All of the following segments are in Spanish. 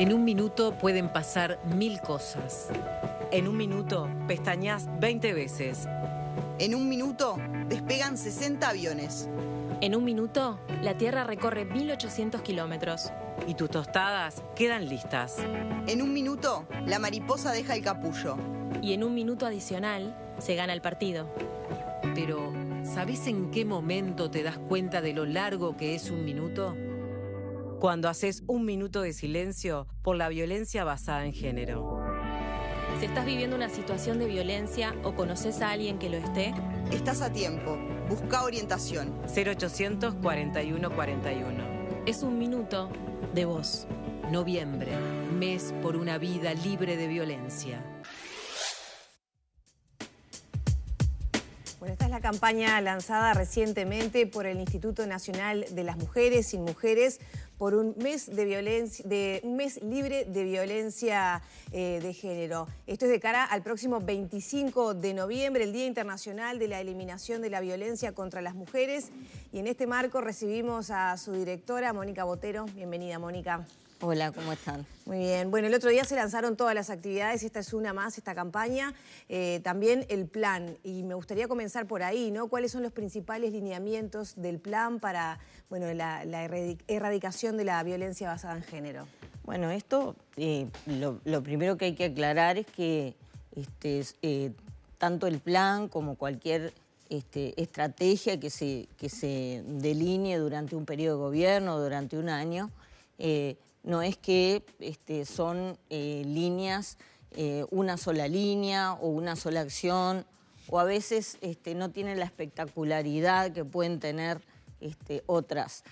En un minuto pueden pasar 1000 cosas. En un minuto pestañas 20 veces. En un minuto despegan 60 aviones. En un minuto, la Tierra recorre 1800 kilómetros. Y tus tostadas quedan listas. En un minuto, la mariposa deja el capullo. Y en un minuto adicional, se gana el partido. Pero, ¿sabés en qué momento te das cuenta de lo largo que es un minuto? Cuando haces un minuto de silencio por la violencia basada en género. Si estás viviendo una situación de violencia o conoces a alguien que lo esté, estás a tiempo. Busca orientación. 0800 41 41. Es un minuto de voz. Noviembre, mes por una vida libre de violencia. Bueno, esta es la campaña lanzada recientemente por el Instituto Nacional de las Mujeres, Sin Mujeres, por un mes un mes libre de violencia de género. Esto es de cara al próximo 25 de noviembre, el Día Internacional de la Eliminación de la Violencia contra las Mujeres. Y en este marco recibimos a su directora, Mónica Botero. Bienvenida, Mónica. Hola, ¿cómo están? Muy bien. Bueno, el otro día se lanzaron todas las actividades, esta es una más, esta campaña, también el plan. Y me gustaría comenzar por ahí, ¿no? ¿Cuáles son los principales lineamientos del plan para, bueno, la erradicación de la violencia basada en género? Bueno, esto, lo primero que hay que aclarar es que tanto el plan como cualquier estrategia que se delinee durante un periodo de gobierno, durante un año, no es que son líneas, una sola línea o una sola acción, o a veces no tienen la espectacularidad que pueden tener otras.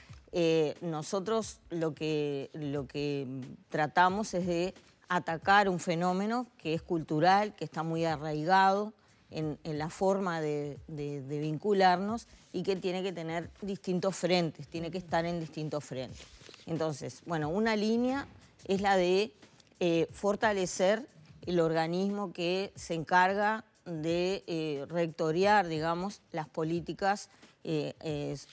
Nosotros lo que tratamos es de atacar un fenómeno que es cultural, que está muy arraigado en la forma de vincularnos y que tiene que tener distintos frentes, tiene que estar en distintos frentes. Entonces, bueno, una línea es la de fortalecer el organismo que se encarga de rectorear, digamos, las políticas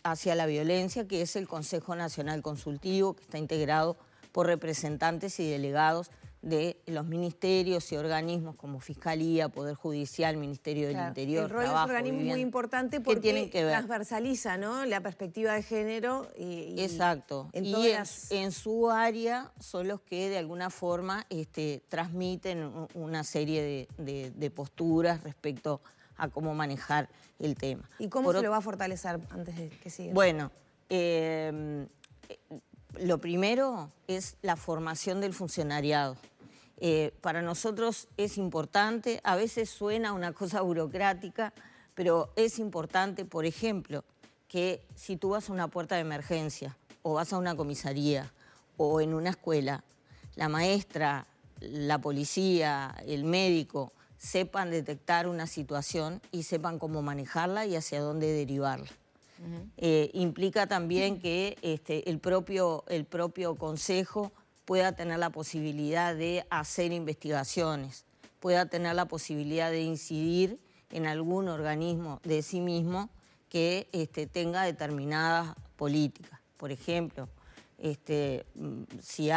hacia la violencia, que es el Consejo Nacional Consultivo, que está integrado por representantes y delegados de los ministerios y organismos como Fiscalía, Poder Judicial, Ministerio del Interior, el rol Trabajo, es un organismo Vivienda, muy importante porque tienen que ver. Transversaliza, ¿no?, la perspectiva de género. Exacto. En su área son los que de alguna forma transmiten una serie de posturas respecto a cómo manejar el tema. ¿Y cómo se lo va a fortalecer antes de que siga? Bueno, lo primero es la formación del funcionariado. Para nosotros es importante, a veces suena una cosa burocrática, pero es importante, por ejemplo, que si tú vas a una puerta de emergencia o vas a una comisaría o en una escuela, la maestra, la policía, el médico sepan detectar una situación y sepan cómo manejarla y hacia dónde derivarla. Implica también que el propio consejo pueda tener la posibilidad de hacer investigaciones, pueda tener la posibilidad de incidir en algún organismo de sí mismo que tenga determinadas políticas. Por ejemplo, si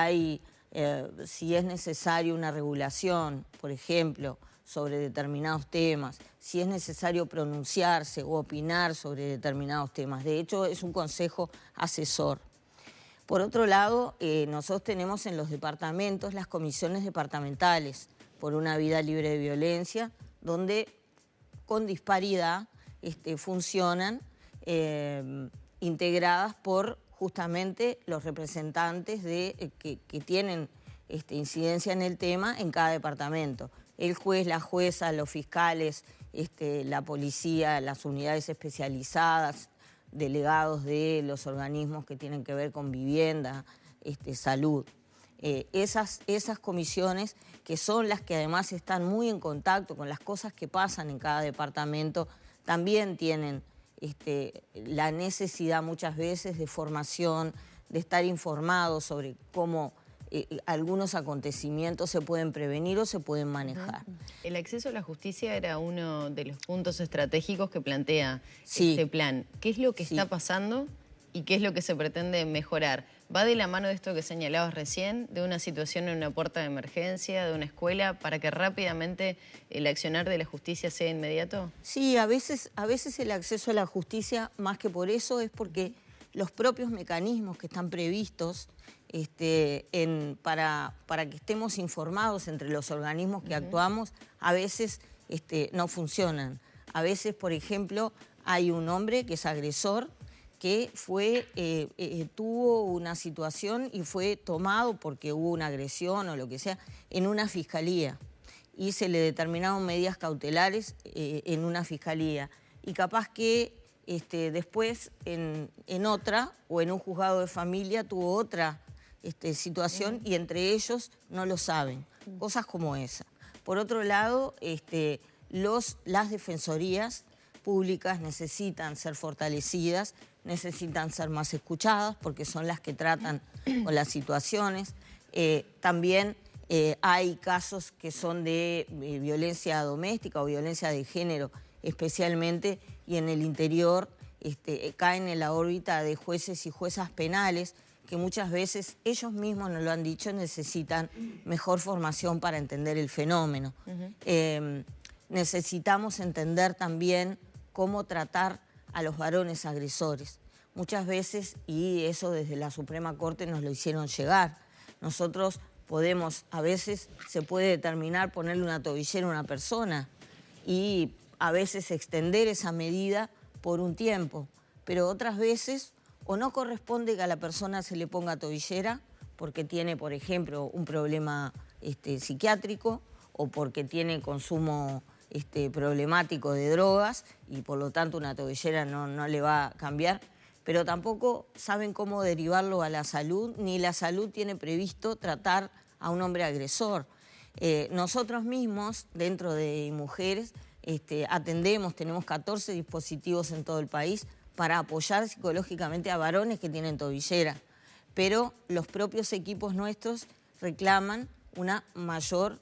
es necesario una regulación, por ejemplo, sobre determinados temas, si es necesario pronunciarse o opinar sobre determinados temas. De hecho, es un consejo asesor. Por otro lado, nosotros tenemos en los departamentos las comisiones departamentales por una vida libre de violencia, donde con disparidad funcionan integradas por justamente los representantes que tienen incidencia en el tema en cada departamento. El juez, la jueza, los fiscales, la policía, las unidades especializadas, delegados de los organismos que tienen que ver con vivienda, salud. Esas comisiones, que son las que además están muy en contacto con las cosas que pasan en cada departamento, también tienen la necesidad muchas veces de formación, de estar informados sobre cómo algunos acontecimientos se pueden prevenir o se pueden manejar. El acceso a la justicia era uno de los puntos estratégicos que plantea Sí. este plan. ¿Qué es lo que está pasando y qué es lo que se pretende mejorar? va de la mano de esto que señalabas recién, de una situación en una puerta de emergencia, de una escuela, para que rápidamente el accionar de la justicia sea inmediato? Sí, a veces el acceso a la justicia, más que por eso, es porque los propios mecanismos que están previstos para que estemos informados entre los organismos que actuamos, a veces no funcionan. A veces, por ejemplo, hay un hombre que es agresor, que tuvo una situación y fue tomado porque hubo una agresión o lo que sea en una fiscalía y se le determinaron medidas cautelares en una fiscalía y capaz que después en otra o en un juzgado de familia tuvo otra situación y entre ellos no lo saben, cosas como esa. Por otro lado, las defensorías públicas necesitan ser fortalecidas, necesitan ser más escuchadas porque son las que tratan con las situaciones. También hay casos que son de violencia doméstica o violencia de género especialmente, y en el interior caen en la órbita de jueces y juezas penales que muchas veces ellos mismos nos lo han dicho, necesitan mejor formación para entender el fenómeno. Necesitamos entender también cómo tratar a los varones agresores. Muchas veces, y eso desde la Suprema Corte nos lo hicieron llegar, nosotros podemos, a veces se puede determinar ponerle una tobillera a una persona y a veces extender esa medida por un tiempo, pero otras veces o no corresponde que a la persona se le ponga tobillera porque tiene, por ejemplo, un problema psiquiátrico o porque tiene consumo problemático de drogas y por lo tanto una tobillera no le va a cambiar, pero tampoco saben cómo derivarlo a la salud, ni la salud tiene previsto tratar a un hombre agresor. Nosotros mismos, dentro de Mujeres, atendemos, tenemos 14 dispositivos en todo el país para apoyar psicológicamente a varones que tienen tobillera, pero los propios equipos nuestros reclaman una mayor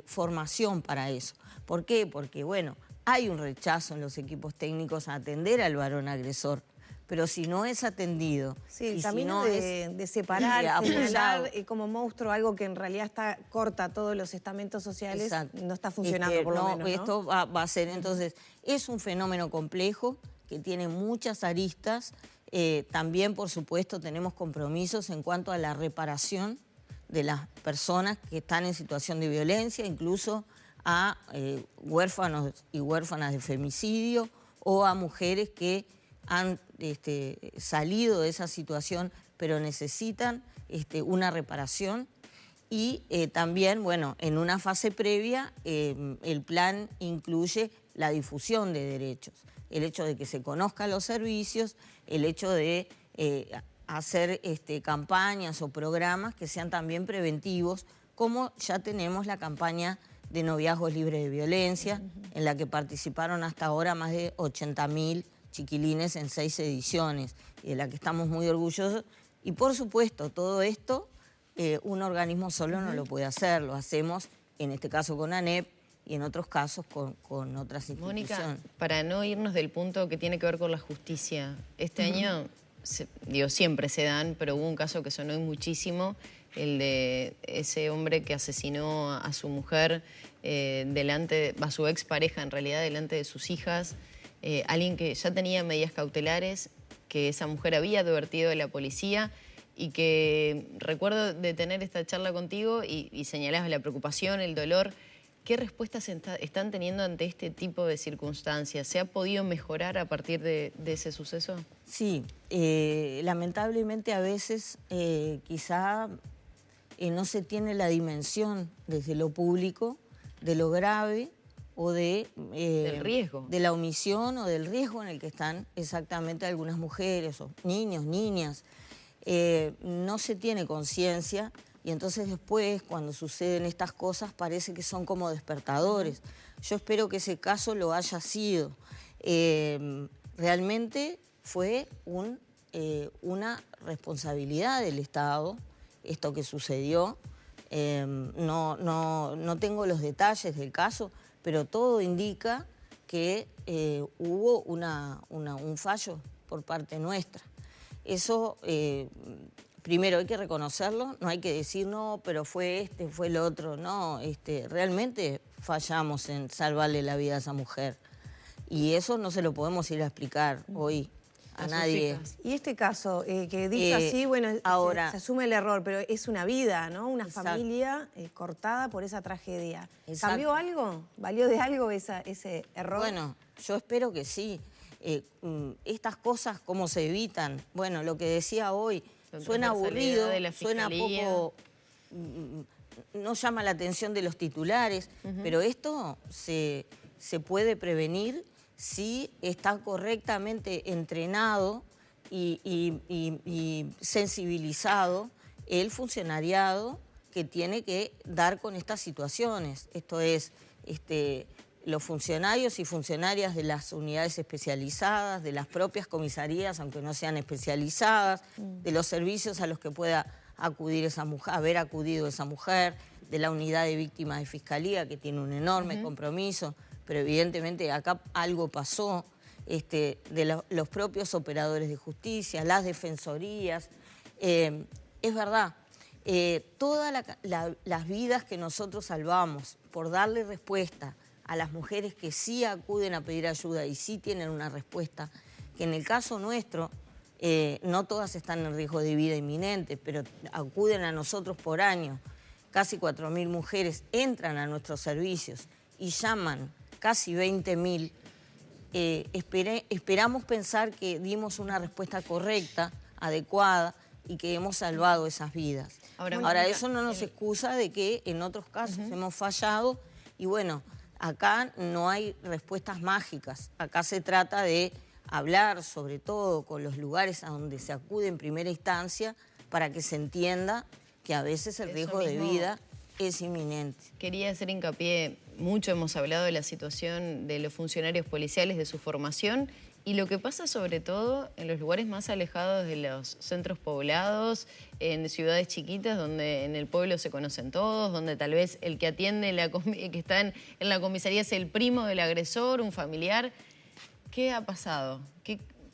formación para eso. ¿Por qué? Porque, bueno, hay un rechazo en los equipos técnicos a atender al varón agresor, pero si no es atendido... Sí, el y camino si no de separar, señalar como monstruo algo que en realidad corta todos los estamentos sociales, exacto, no está funcionando por lo menos, ¿no? Esto va a ser, entonces, es un fenómeno complejo que tiene muchas aristas. También, por supuesto, tenemos compromisos en cuanto a la reparación de las personas que están en situación de violencia, incluso a huérfanos y huérfanas de femicidio o a mujeres que han salido de esa situación pero necesitan una reparación. Y también, bueno, en una fase previa, el plan incluye la difusión de derechos, el hecho de que se conozcan los servicios, el hecho de hacer campañas o programas que sean también preventivos, como ya tenemos la campaña de noviazgos libres de violencia, en la que participaron hasta ahora más de 80.000 chiquilines en 6 ediciones, y de la que estamos muy orgullosos. Y por supuesto, todo esto un organismo solo no lo puede hacer, lo hacemos en este caso con ANEP y en otros casos con otras instituciones. Mónica, para no irnos del punto que tiene que ver con la justicia, este año, siempre se dan, pero hubo un caso que sonó muchísimo, el de ese hombre que asesinó a su mujer a su expareja en realidad, delante de sus hijas, alguien que ya tenía medidas cautelares, que esa mujer había advertido a la policía y que recuerdo de tener esta charla contigo y señalabas la preocupación, el dolor. ¿Qué respuestas están teniendo ante este tipo de circunstancias? ¿Se ha podido mejorar a partir de ese suceso? Sí, lamentablemente a veces quizá no se tiene la dimensión desde lo público de lo grave o del riesgo, de la omisión o del riesgo en el que están exactamente algunas mujeres o niños, niñas. No se tiene conciencia y entonces después, cuando suceden estas cosas, parece que son como despertadores. Yo espero que ese caso lo haya sido. Realmente fue una responsabilidad del Estado esto que sucedió. No tengo los detalles del caso, pero todo indica que hubo un fallo por parte nuestra. Eso primero hay que reconocerlo, no hay que decir no, pero fue este, fue el otro. No, realmente fallamos en salvarle la vida a esa mujer. Y eso no se lo podemos ir a explicar hoy a nadie. Y este caso, que dicho así, bueno, ahora, se asume el error, pero es una vida, ¿no? Una exacto. familia cortada por esa tragedia. Exacto. ¿Cambió algo? ¿Valió de algo ese error? Bueno, yo espero que sí. Estas cosas, ¿cómo se evitan? Bueno, lo que decía hoy, suena aburrido, suena poco... no llama la atención de los titulares, pero esto se puede prevenir si está correctamente entrenado y sensibilizado el funcionariado que tiene que dar con estas situaciones. Esto es, los funcionarios y funcionarias de las unidades especializadas, de las propias comisarías, aunque no sean especializadas, de los servicios a los que pueda acudir esa mujer, haber acudido esa mujer, de la unidad de víctimas de fiscalía, que tiene un enorme compromiso, pero evidentemente acá algo pasó, de los propios operadores de justicia, las defensorías. Es verdad, todas las vidas que nosotros salvamos por darle respuesta a las mujeres que sí acuden a pedir ayuda y sí tienen una respuesta, que en el caso nuestro, no todas están en riesgo de vida inminente, pero acuden a nosotros por año. Casi 4.000 mujeres entran a nuestros servicios y llaman casi 20.000. Esperamos pensar que dimos una respuesta correcta, adecuada y que hemos salvado esas vidas. Ahora eso no nos excusa de que en otros casos hemos fallado y bueno, acá no hay respuestas mágicas. Acá se trata de hablar sobre todo con los lugares a donde se acude en primera instancia para que se entienda que a veces el riesgo de vida es inminente. Quería hacer hincapié, mucho hemos hablado de la situación de los funcionarios policiales, de su formación y lo que pasa sobre todo en los lugares más alejados de los centros poblados, en ciudades chiquitas donde en el pueblo se conocen todos, donde tal vez el que atiende, que está en la comisaría es el primo del agresor, un familiar. ¿Qué ha pasado?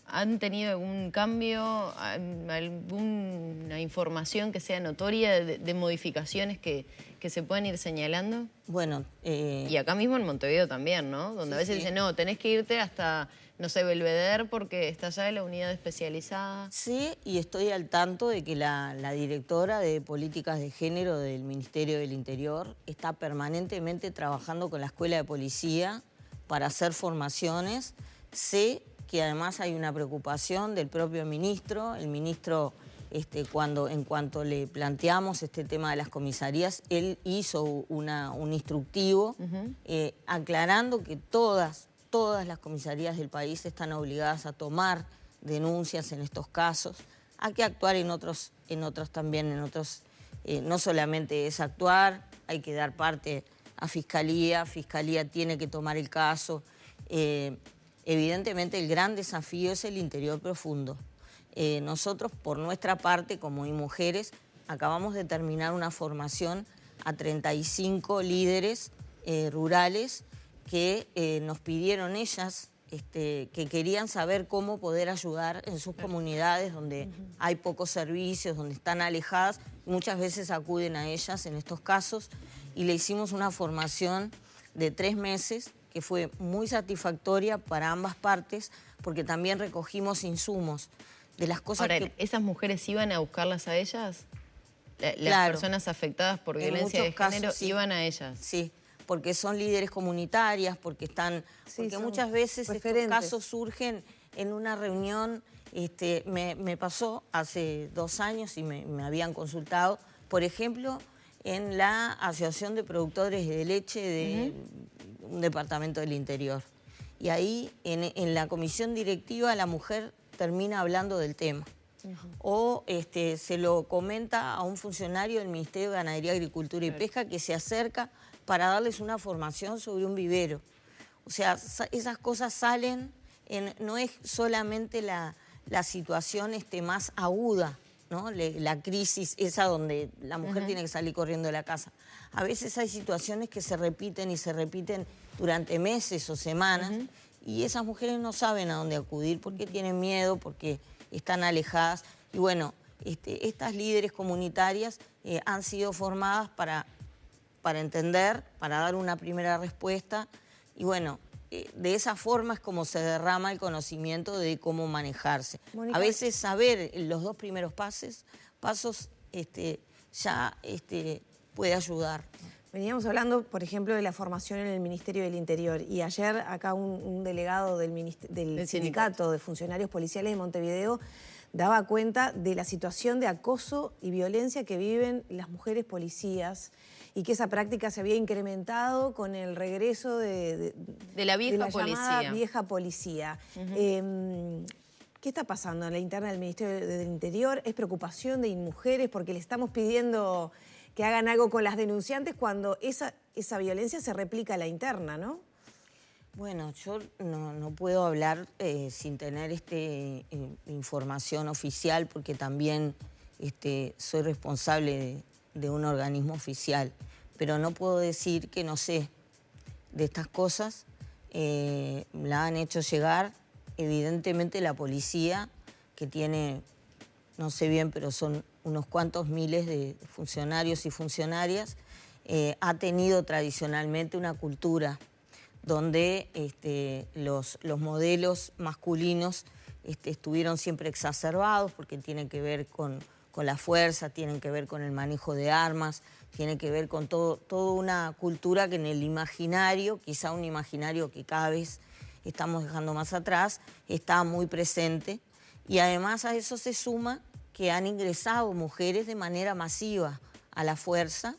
¿Han tenido algún cambio, alguna información que sea notoria de modificaciones que se puedan ir señalando? Bueno, y acá mismo en Montevideo también, ¿no? Donde a veces dicen, no, tenés que irte hasta, no sé, Belvedere porque está allá en la unidad especializada. Sí, y estoy al tanto de que la directora de Políticas de Género del Ministerio del Interior está permanentemente trabajando con la Escuela de Policía para hacer formaciones. Sé que además hay una preocupación del propio ministro. El ministro, en cuanto le planteamos este tema de las comisarías, él hizo un instructivo aclarando que todas las comisarías del país están obligadas a tomar denuncias en estos casos. Hay que actuar en otros también, no solamente es actuar, hay que dar parte a Fiscalía tiene que tomar el caso. Evidentemente el gran desafío es el interior profundo. Nosotros, por nuestra parte, como mujeres, acabamos de terminar una formación a 35 líderes rurales que nos pidieron ellas, que querían saber cómo poder ayudar en sus comunidades donde hay pocos servicios, donde están alejadas. Muchas veces acuden a ellas en estos casos y le hicimos una formación de 3 meses que fue muy satisfactoria para ambas partes porque también recogimos insumos de las cosas. Ahora, ¿esas mujeres iban a buscarlas a ellas? Las Claro. personas afectadas por violencia de género casos, sí. iban a ellas. Sí, porque son líderes comunitarias, porque muchas veces estos casos surgen en una reunión. Me pasó hace 2 años y me habían consultado, por ejemplo, en la Asociación de Productores de Leche de un departamento del interior. Y ahí, en la comisión directiva, la mujer termina hablando del tema. O se lo comenta a un funcionario del Ministerio de Ganadería, Agricultura y Pesca que se acerca para darles una formación sobre un vivero. O sea, esas cosas salen, no es solamente la situación más aguda, ¿no? La crisis esa donde la mujer tiene que salir corriendo de la casa. A veces hay situaciones que se repiten y se repiten durante meses o semanas y esas mujeres no saben a dónde acudir porque tienen miedo, porque están alejadas. Y bueno, estas líderes comunitarias han sido formadas para entender, para dar una primera respuesta y bueno, de esa forma es como se derrama el conocimiento de cómo manejarse. Mónica, a veces saber los 2 primeros pasos ya puede ayudar. veníamos hablando, por ejemplo, de la formación en el Ministerio del Interior y ayer acá un delegado del Sindicato de Funcionarios Policiales de Montevideo daba cuenta de la situación de acoso y violencia que viven las mujeres policías y que esa práctica se había incrementado con el regreso de la vieja llamada policía. Vieja policía. ¿Qué está pasando en la interna del Ministerio del Interior? ¿Es preocupación de InMujeres porque le estamos pidiendo que hagan algo con las denunciantes cuando esa violencia se replica a la interna, ¿no? Bueno, yo no puedo hablar sin tener información oficial porque también soy responsable de un organismo oficial, pero no puedo decir que no sé de estas cosas. La han hecho llegar, evidentemente la policía, que tiene, no sé bien, pero son unos cuantos miles de funcionarios y funcionarias, ha tenido tradicionalmente una cultura donde los modelos masculinos estuvieron siempre exacerbados porque tienen que ver con la fuerza, tienen que ver con el manejo de armas, tiene que ver con toda una cultura que en el imaginario, quizá un imaginario que cada vez estamos dejando más atrás, está muy presente. Y además a eso se suma que han ingresado mujeres de manera masiva a la fuerza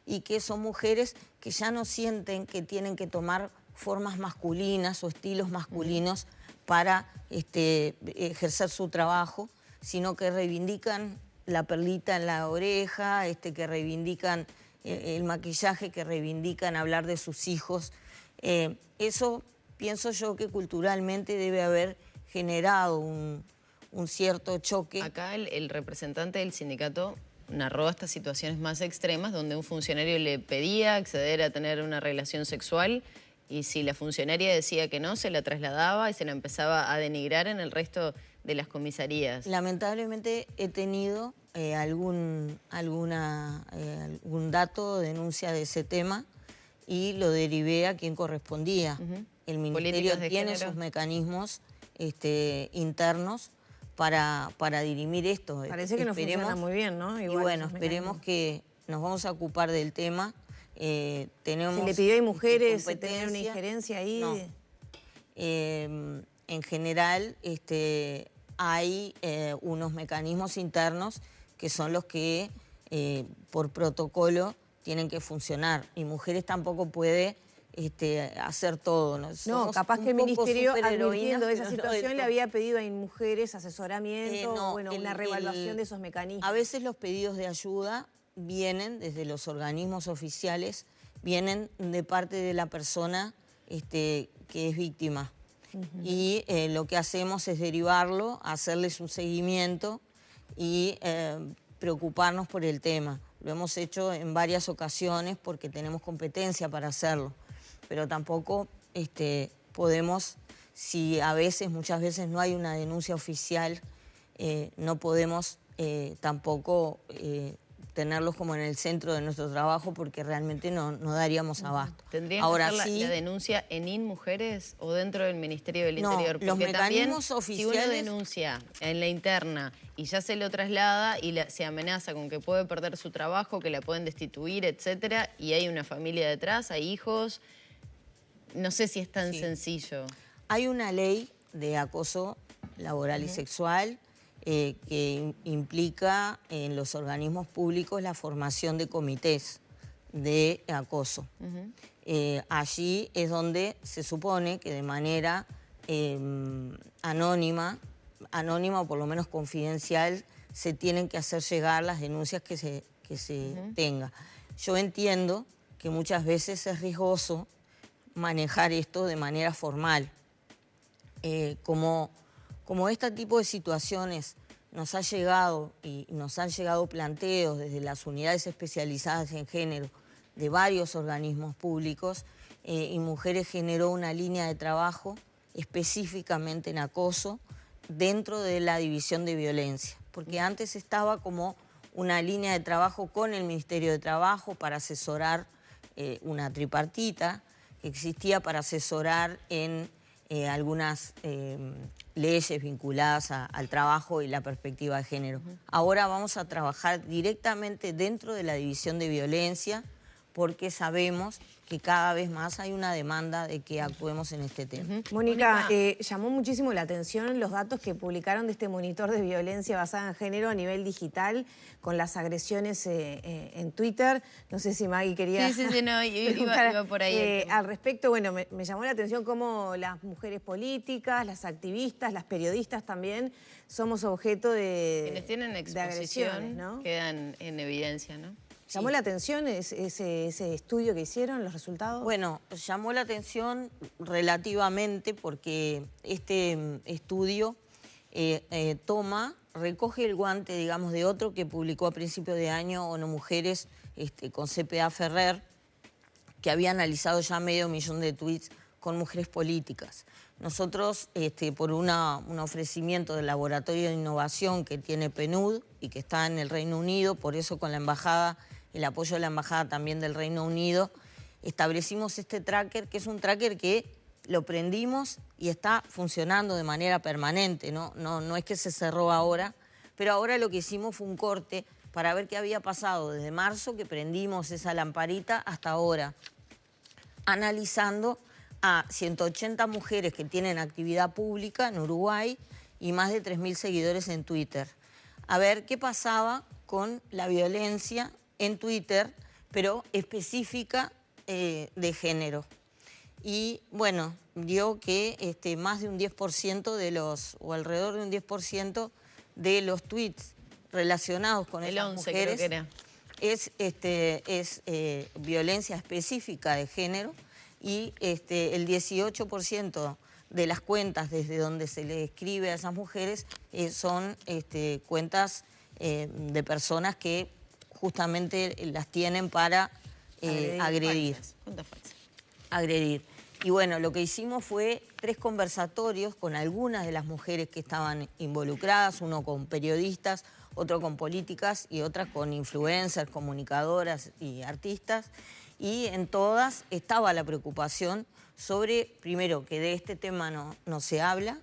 y que son mujeres que ya no sienten que tienen que tomar formas masculinas o estilos masculinos para ejercer su trabajo, sino que reivindican la perlita en la oreja, que reivindican el maquillaje, que reivindican hablar de sus hijos. Eso pienso yo que culturalmente debe haber generado un cierto choque. Acá el representante del sindicato narró estas situaciones más extremas donde un funcionario le pedía acceder a tener una relación sexual y si la funcionaria decía que no, se la trasladaba y se la empezaba a denigrar en el resto de las comisarías. Lamentablemente he tenido algún dato o denuncia de ese tema y lo derivé a quien correspondía. El Ministerio tiene sus mecanismos internos para dirimir esto. Parece que no funciona muy bien, ¿no? Igual y bueno, esperemos que nos vamos a ocupar del tema. Tenemos ¿se le pidió a InMujeres tener una injerencia ahí? No. En general hay unos mecanismos internos que son los que por protocolo tienen que funcionar. InMujeres tampoco puede hacer todo. No, capaz que el Ministerio, advirtiendo de esa situación, le había pedido a InMujeres asesoramiento, una reevaluación de esos mecanismos. A veces los pedidos de ayuda vienen desde los organismos oficiales, vienen de parte de la persona que es víctima. Y lo que hacemos es derivarlo, hacerles un seguimiento y preocuparnos por el tema. Lo hemos hecho en varias ocasiones porque tenemos competencia para hacerlo, pero tampoco podemos, si muchas veces no hay una denuncia oficial, no podemos tampoco tenerlos como en el centro de nuestro trabajo porque realmente no daríamos abasto. ¿Tendrían que hacer la denuncia en InMujeres o dentro del Ministerio del Interior? Porque los mecanismos también, oficiales... si uno denuncia en la interna y ya se lo traslada y se amenaza con que puede perder su trabajo, que la pueden destituir, etcétera, y hay una familia detrás, hay hijos, no sé si es tan sencillo. Hay una ley de acoso laboral y sexual que implica en los organismos públicos la formación de comités de acoso. Allí es donde se supone que de manera anónima o por lo menos confidencial se tienen que hacer llegar las denuncias que se tenga. Yo entiendo que muchas veces es riesgoso manejar esto de manera formal. Como este tipo de situaciones nos han llegado planteos desde las unidades especializadas en género de varios organismos públicos, InMujeres generó una línea de trabajo específicamente en acoso dentro de la división de violencia. porque antes estaba como una línea de trabajo con el Ministerio de Trabajo para asesorar una tripartita que existía para asesorar en algunas leyes vinculadas al trabajo y la perspectiva de género. Ahora vamos a trabajar directamente dentro de la División de Violencia porque sabemos que cada vez más hay una demanda de que actuemos en este tema. Mónica, llamó muchísimo la atención los datos que publicaron de este monitor de violencia basada en género a nivel digital con las agresiones en Twitter. No sé si Maggie quería... Sí, no, iba por ahí. Al respecto, bueno, me llamó la atención cómo las mujeres políticas, las activistas, las periodistas también somos objeto de quienes tienen exposición, ¿no? Quedan en evidencia, ¿no? ¿Llamó la atención ese estudio que hicieron, los resultados? Bueno, llamó la atención relativamente porque este estudio recoge el guante, digamos, de otro que publicó a principios de año ONU Mujeres con CPA Ferrer, que había analizado ya 500.000 de tweets con mujeres políticas. Nosotros, por un ofrecimiento del laboratorio de innovación que tiene PNUD y que está en el Reino Unido, por eso con la embajada, el apoyo de la embajada también del Reino Unido, establecimos este tracker, que es un tracker que lo prendimos y está funcionando de manera permanente, no es que se cerró ahora, pero ahora lo que hicimos fue un corte para ver qué había pasado desde marzo, que prendimos esa lamparita, hasta ahora, analizando a 180 mujeres que tienen actividad pública en Uruguay y más de 3.000 seguidores en Twitter. A ver qué pasaba con la violencia en Twitter, pero específica de género. Y bueno, dio que más de un 10% de los, o alrededor de un 10% de los tweets relacionados con esas mujeres creo que es violencia específica de género, y el 18% de las cuentas desde donde se le escribe a esas mujeres son cuentas de personas que justamente las tienen para agredir. Y bueno, lo que hicimos fue 3 conversatorios con algunas de las mujeres que estaban involucradas, uno con periodistas, otro con políticas y otras con influencers, comunicadoras y artistas. Y en todas estaba la preocupación sobre, primero, que de este tema no se habla,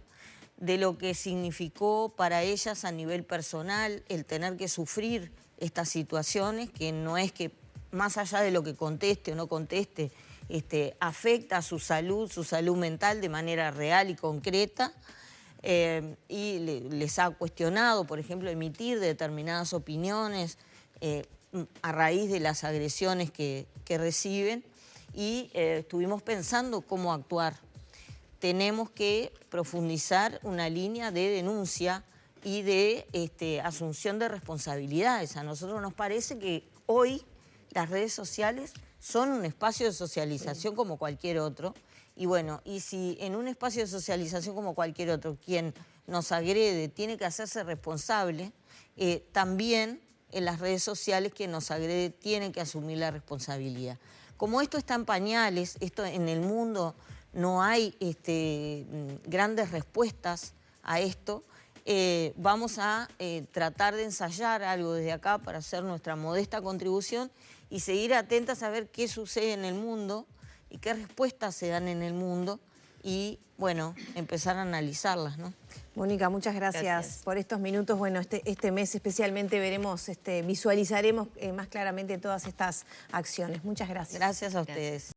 de lo que significó para ellas a nivel personal el tener que sufrir estas situaciones, que no es que más allá de lo que conteste o no conteste, afecta a su salud mental de manera real y concreta, y les ha cuestionado, por ejemplo, emitir determinadas opiniones a raíz de las agresiones que reciben, y estuvimos pensando cómo actuar. Tenemos que profundizar una línea de denuncia y de asunción de responsabilidades. A nosotros nos parece que hoy las redes sociales son un espacio de socialización como cualquier otro. Y bueno, y si en un espacio de socialización como cualquier otro, quien nos agrede tiene que hacerse responsable, también en las redes sociales quien nos agrede tiene que asumir la responsabilidad. Como esto está en pañales, esto en el mundo no hay grandes respuestas a esto, vamos a tratar de ensayar algo desde acá para hacer nuestra modesta contribución y seguir atentas a ver qué sucede en el mundo y qué respuestas se dan en el mundo y, bueno, empezar a analizarlas, ¿no? Mónica, muchas gracias por estos minutos. Bueno, este mes especialmente visualizaremos más claramente todas estas acciones. Muchas gracias. Gracias a ustedes.